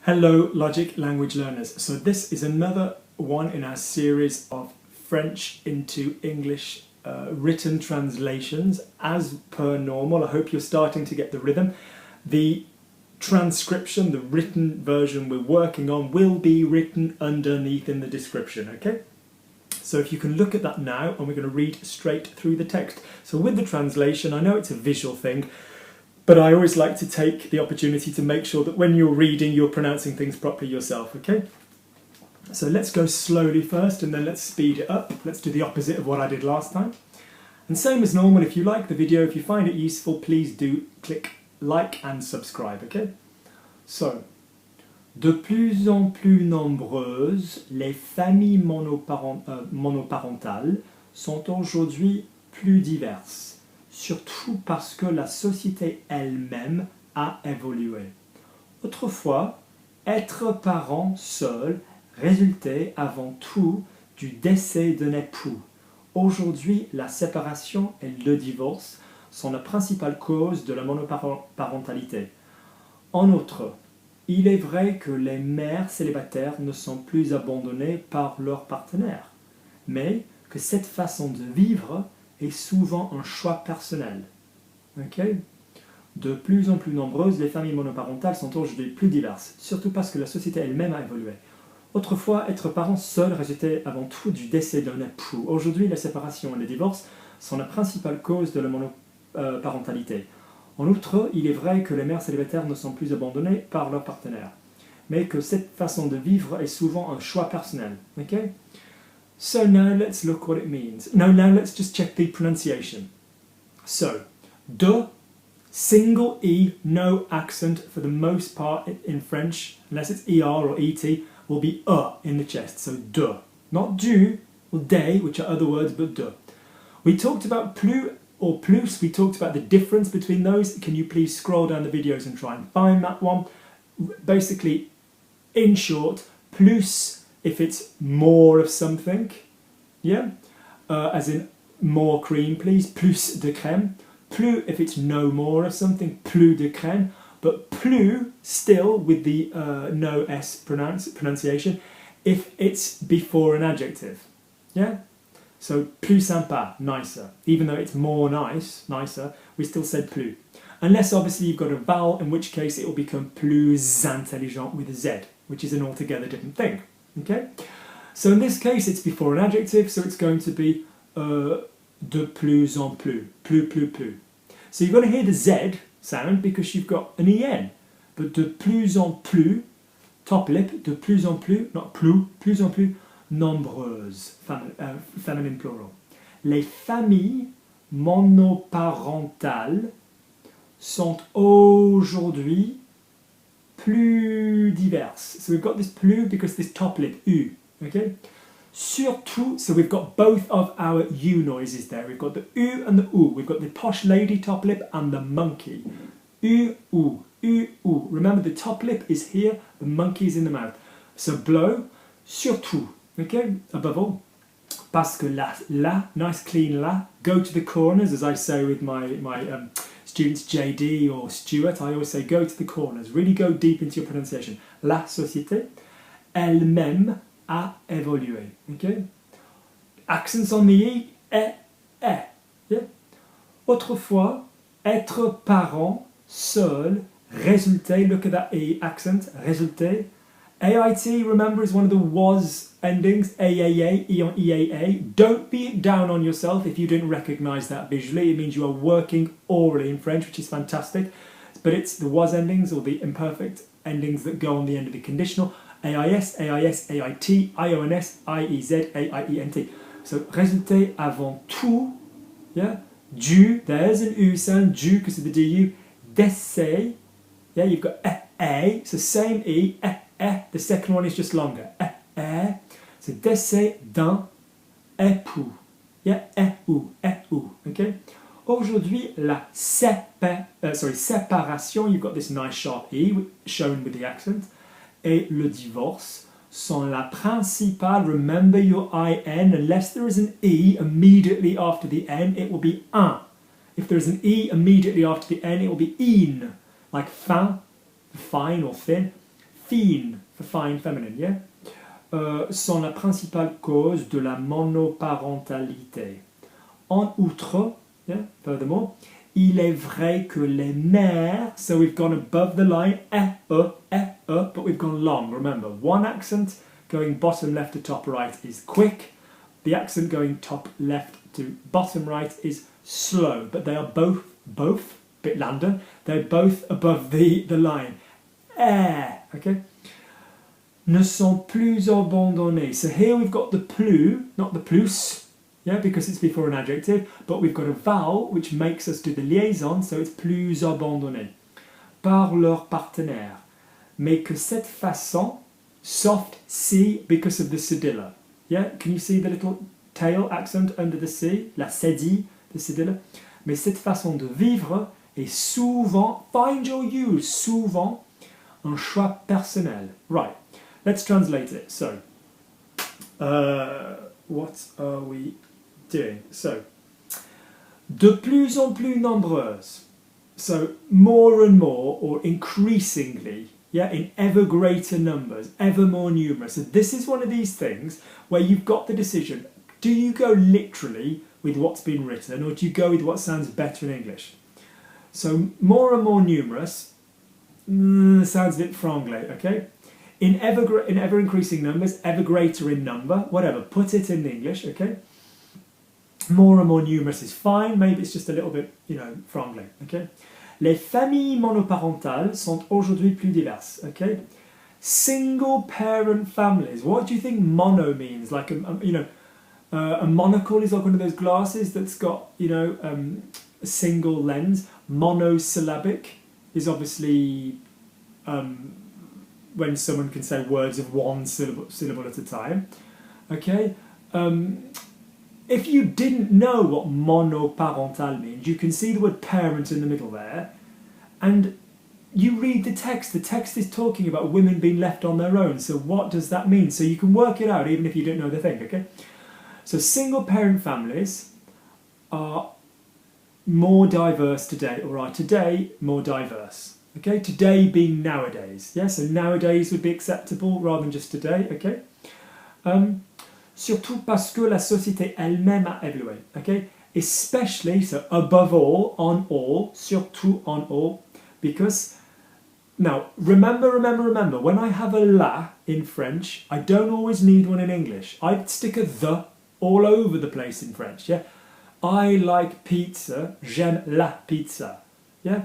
Hello Logic Language Learners. So this is another one in our series of French into English written translations as per normal. I hope you're starting to get the rhythm. The transcription, the written version we're working on will be written underneath in the description, okay? So if you can look at that now, and we're going to read straight through the text. So with the translation, I know it's a visual thing, but I always like to take the opportunity to make sure that when you're reading, you're pronouncing things properly yourself, okay? So let's go slowly first, and then let's speed it up. Let's do the opposite of what I did last time. And same as normal, if you like the video, if you find it useful, please do click like and subscribe, okay? So, de plus en plus nombreuses, les familles monoparentales sont aujourd'hui plus diverses. Surtout parce que la société elle-même a évolué. Autrefois, être parent seul résultait avant tout du décès d'un époux. Aujourd'hui, la séparation et le divorce sont la principale cause de la monoparentalité. En outre, il est vrai que les mères célibataires ne sont plus abandonnées par leur partenaire, mais que cette façon de vivre est souvent un choix personnel. Okay? De plus en plus nombreuses, les familles monoparentales sont aujourd'hui plus diverses, surtout parce que la société elle-même a évolué. Autrefois, être parent seul résultait avant tout du décès d'un époux. Aujourd'hui, la séparation et le divorce sont la principale cause de la monoparentalité. En outre, il est vrai que les mères célibataires ne sont plus abandonnées par leur partenaire, mais que cette façon de vivre est souvent un choix personnel. Okay? So now let's look what it means. Now let's just check the pronunciation. So, de, single E, no accent for the most part in French, unless it's ER or ET, will be in the chest. So de, not du or des, which are other words, but de. We talked about plus or plus, we talked about the difference between those. Can you please scroll down the videos and try and find that one? Basically, in short, plus if it's more of something, yeah, as in more cream, please, plus de crème. Plus if it's no more of something, plus de crème. But plus, still with the no S pronunciation, if it's before an adjective, yeah? So, plus sympa, nicer. Even though it's more nicer, we still said plus. Unless obviously you've got a vowel, in which case it will become plus intelligent with a Z, which is an altogether different thing. Okay? So in this case it's before an adjective, so it's going to be de plus en plus, plus. So you've got to hear the Z sound because you've got an EN. But de plus en plus, top lip, de plus en plus, not plus en plus, nombreuses, feminine plural. Les familles monoparentales sont aujourd'hui plus diverses. So we've got this plus because this top lip, U, okay? Surtout, so we've got both of our U noises there. We've got the U and the U. We've got the posh lady top lip and the monkey. U, U, U, U. Remember the top lip is here, the monkey is in the mouth. So blow, surtout, okay? Above all. Parce que la, nice clean la, go to the corners, as I say with my students JD or Stuart, I always say go to the corners, really go deep into your pronunciation. La société elle-même a évolué. Okay? Accents on the E, yeah? Autrefois, être parent seul résultait, look at that E accent, résultait. AIT, remember, is one of the was endings, AAA, Eon EAA. Don't be down on yourself if you didn't recognise that visually. It means you are working orally in French, which is fantastic. But it's the was endings or the imperfect endings that go on the end of the conditional. AIS, AIS, AIT, IONS, IEZ, AIENT. So, résultait avant tout, yeah? Du, there's an U sound, du because of the DU. Décès, yeah, you've got A, so same E, the second one is just longer. So décès d'un époux. Yeah, époux, okay? Aujourd'hui, la séparation, you've got this nice sharp E shown with the accent, et le divorce sont la principale. Remember your IN, unless there is an E immediately after the N, it will be un. If there is an E immediately after the N, it will be in, like fin, fine or thin. fines, fine feminine, yeah, sont la principale cause de la monoparentalité. En outre, yeah, furthermore, il est vrai que les mères, so we've gone above the line, but we've gone long. Remember, one accent going bottom left to top right is quick. The accent going top left to bottom right is slow, but they are both, bit London, they're both above the line. Okay? Ne sont plus abandonnées. So here we've got the plus, not the plus, yeah, because it's before an adjective, but we've got a vowel which makes us do the liaison, so it's plus abandonnées. Par leur partenaire. Mais que cette façon, soft C because of the cedilla. Yeah, can you see the little tail accent under the C? La cédille, the cedilla. Mais cette façon de vivre est souvent, find your use, souvent, un choix personnel. Right, let's translate it. So, what are we doing? So, de plus en plus nombreuses. So, more and more, or increasingly, yeah, in ever greater numbers, ever more numerous. So this is one of these things where you've got the decision. Do you go literally with what's been written, or do you go with what sounds better in English? So more and more numerous sounds a bit franglais, okay? In ever increasing numbers, ever greater in number, whatever, put it in English, okay? More and more numerous is fine, maybe it's just a little bit, franglais, okay? Les familles monoparentales sont aujourd'hui plus diverses, okay? Single parent families. What do you think mono means? Like, a monocle is like one of those glasses that's got, a single lens. Monosyllabic is obviously when someone can say words of one syllable at a time. Okay? If you didn't know what monoparental means, you can see the word parent in the middle there, and you read the text is talking about women being left on their own, so what does that mean? So you can work it out even if you don't know the thing, okay? So single parent families are more diverse today, or are today more diverse, okay? Today being nowadays, yeah? So nowadays would be acceptable rather than just today, okay? Surtout parce que la société elle-même a évolué, okay? Especially, so above all, on all, surtout on all, because, now, remember, when I have a la in French, I don't always need one in English. I'd stick a the all over the place in French, yeah? I like pizza, j'aime la pizza, yeah?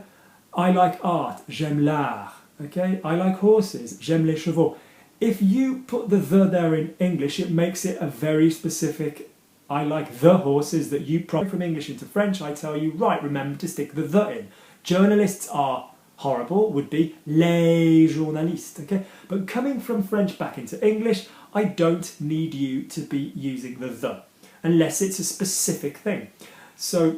I like art, j'aime l'art, okay? I like horses, j'aime les chevaux. If you put the there in English, it makes it a very specific, I like the horses, that you probably from English into French, I tell you, right, remember to stick the in. Journalists are horrible, would be les journalistes, okay? But coming from French back into English, I don't need you to be using the, unless it's a specific thing. So,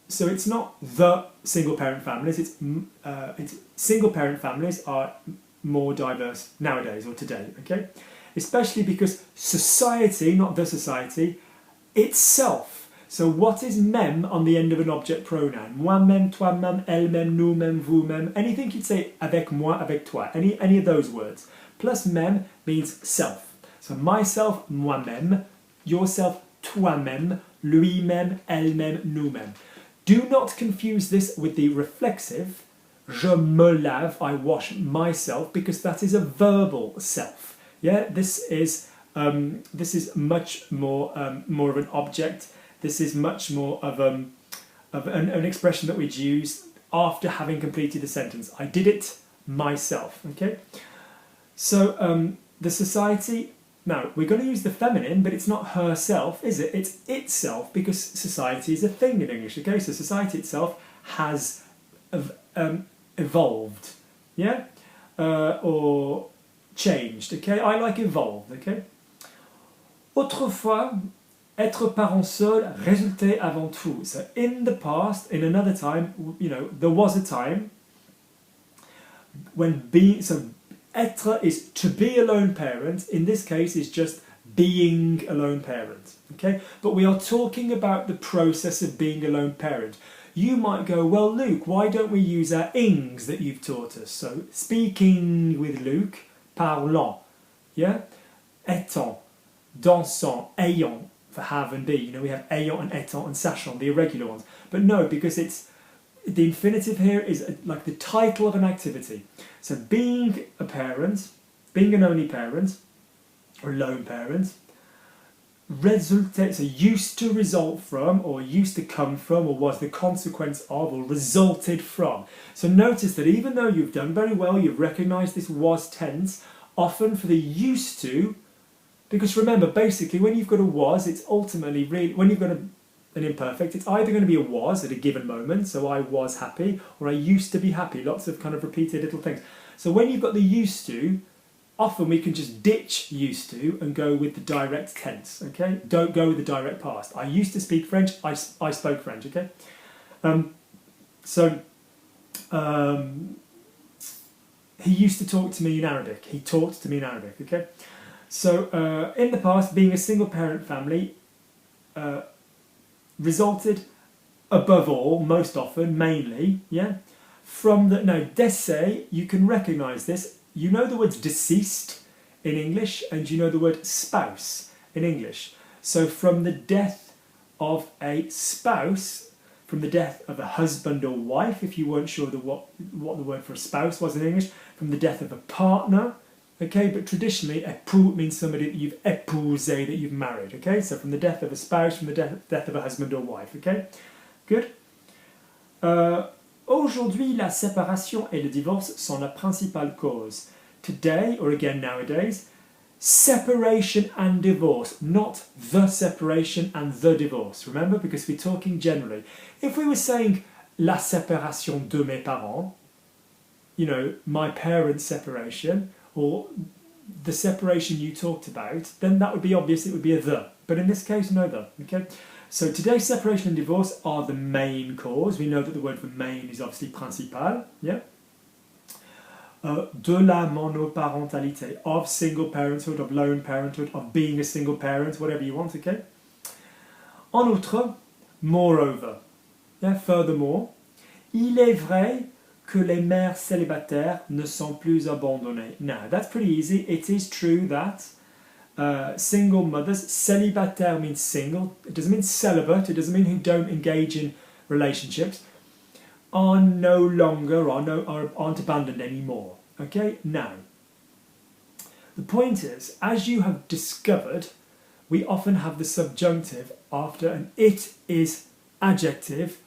so it's not the single parent families, it's single parent families are more diverse nowadays or today, okay? Especially because society, not the society, itself. So what is même on the end of an object pronoun? Moi-même, toi-même, elle-même, nous-mêmes, vous-même. Anything you'd say avec moi, avec toi. Any of those words. Plus même means self. So myself, moi-même. Yourself, toi-même. Lui-même, elle-même, nous-mêmes. Do not confuse this with the reflexive. Je me lave, I wash myself, because that is a verbal self. Yeah, this is much more of an object. This is much more of an expression that we'd use after having completed the sentence. I did it myself. Okay, so the society. Now we're going to use the feminine, but it's not herself, is it? It's itself, because society is a thing in English. Okay, so society itself has evolved, yeah, or changed. Okay, I like evolved. Okay. Autrefois, être parent seul, résultait, avant tout. So in the past, in another time, there was a time when être is to be a lone parent. In this case, is just being a lone parent. Okay, but we are talking about the process of being a lone parent. you might go, well, Luke, why don't we use our ings that you've taught us? So, speaking with Luke, parlant, yeah? Étant, dansant, ayant, for have and be. You know, we have ayant and étant and sachant, the irregular ones. But no, because it's, the infinitive here is like the title of an activity. So, being a parent, being an only parent, or lone parent, résultait, so used to result from, or used to come from, or was the consequence of, or resulted from. So notice that even though you've done very well, you've recognised this was tense, often for the used to, because remember, basically, when you've got a was, it's ultimately really, when you've got an imperfect, it's either going to be a was at a given moment, so I was happy, or I used to be happy, lots of kind of repeated little things. So when you've got the used to, often we can just ditch used to and go with the direct tense, okay? Don't go with the direct past. I used to speak French, I spoke French, okay? He used to talk to me in Arabic. He talked to me in Arabic, okay? So in the past, being a single parent family resulted, above all, most often, mainly, yeah? From the, no, décès, you can recognise this. You know the words deceased in English, and you know the word spouse in English. So from the death of a spouse, from the death of a husband or wife, if you weren't sure what the word for a spouse was in English, from the death of a partner, okay, but traditionally époux means somebody that you've épousé, that you've married, okay, so from the death of a spouse, from the death of a husband or wife, okay, good. Aujourd'hui, la séparation et le divorce sont la principale cause. Today, or again nowadays, separation and divorce, not the separation and the divorce. Remember, because we're talking generally. If we were saying la séparation de mes parents, you know, my parents' separation, or the separation you talked about, then that would be obvious, it would be a the. But in this case, no the, okay? So today, separation and divorce are the main cause. We know that the word for main is obviously principale, yeah? De la monoparentalité, of single parenthood, of lone parenthood, of being a single parent, whatever you want, okay? En outre, moreover, yeah? Furthermore, il est vrai que les mères célibataires ne sont plus abandonnées. Now, that's pretty easy. It is true that single mothers, célibataire means single, it doesn't mean celibate, it doesn't mean who don't engage in relationships, are no longer, aren't abandoned anymore. Okay, now, the point is, as you have discovered, we often have the subjunctive after an it is adjective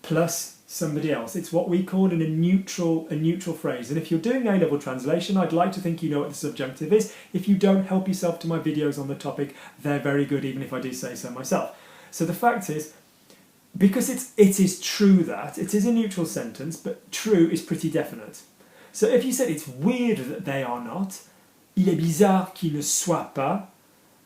plus somebody else. It's what we call in a neutral phrase. And if you're doing A-level translation, I'd like to think you know what the subjunctive is. If you don't, help yourself to my videos on the topic. They're very good, even if I do say so myself. So the fact is, because it is true that, it is a neutral sentence, but true is pretty definite. So if you said it's weird that they are not, il est bizarre qu'ils ne soient pas,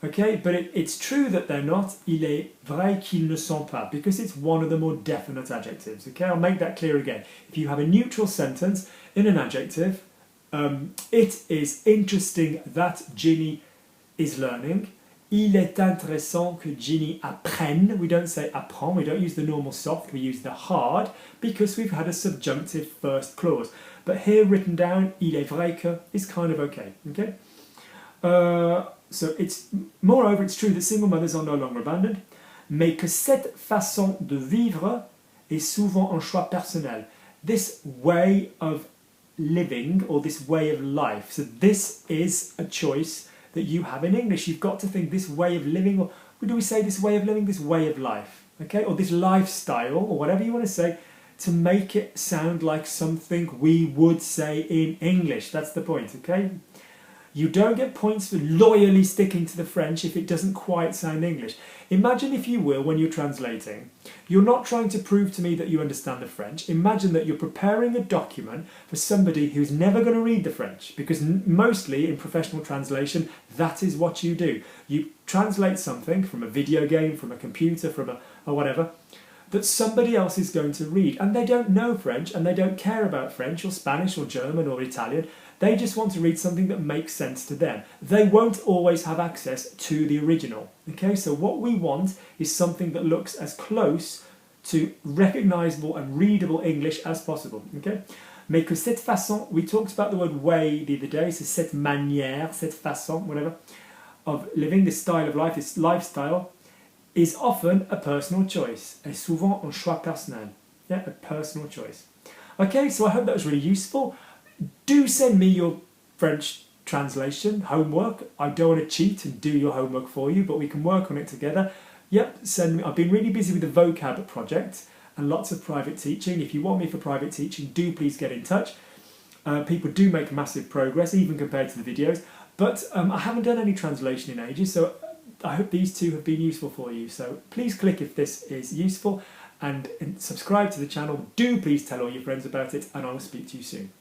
okay, but it's true that they're not, il est vrai qu'ils ne sont pas, because it's one of the more definite adjectives, okay? I'll make that clear again. If you have a neutral sentence in an adjective, it is interesting that Ginny is learning. Il est intéressant que Ginny apprenne. We don't say apprend, we don't use the normal soft, we use the hard, because we've had a subjunctive first clause. But here written down, il est vrai que is kind of okay, okay? So it's, moreover, it's true that single mothers are no longer abandoned, mais que cette façon de vivre est souvent un choix personnel. This way of living, or this way of life, so this is a choice that you have in English. You've got to think this way of living, or do we say this way of living, this way of life, okay, or this lifestyle, or whatever you want to say, to make it sound like something we would say in English. That's the point, okay? You don't get points for loyally sticking to the French if it doesn't quite sound English. Imagine, if you will, when you're translating, you're not trying to prove to me that you understand the French. Imagine that you're preparing a document for somebody who's never going to read the French, because mostly in professional translation, that is what you do. You translate something from a video game, from a computer, from or whatever, that somebody else is going to read, and they don't know French, and they don't care about French or Spanish or German or Italian. They just want to read something that makes sense to them. They won't always have access to the original. Okay, so what we want is something that looks as close to recognizable and readable English as possible. Okay? Mais que cette façon, we talked about the word way the other day, so cette manière, cette façon, whatever, of living, this style of life, this lifestyle, is often a personal choice. Et souvent un choix personnel. Yeah, a personal choice. Okay, so I hope that was really useful. Do send me your French translation homework. I don't want to cheat and do your homework for you, but we can work on it together. Yep, send me. I've been really busy with the vocab project and lots of private teaching. If you want me for private teaching, do please get in touch. People do make massive progress, even compared to the videos. But I haven't done any translation in ages, so I hope these two have been useful for you. So please click if this is useful and subscribe to the channel. Do please tell all your friends about it, and I will speak to you soon.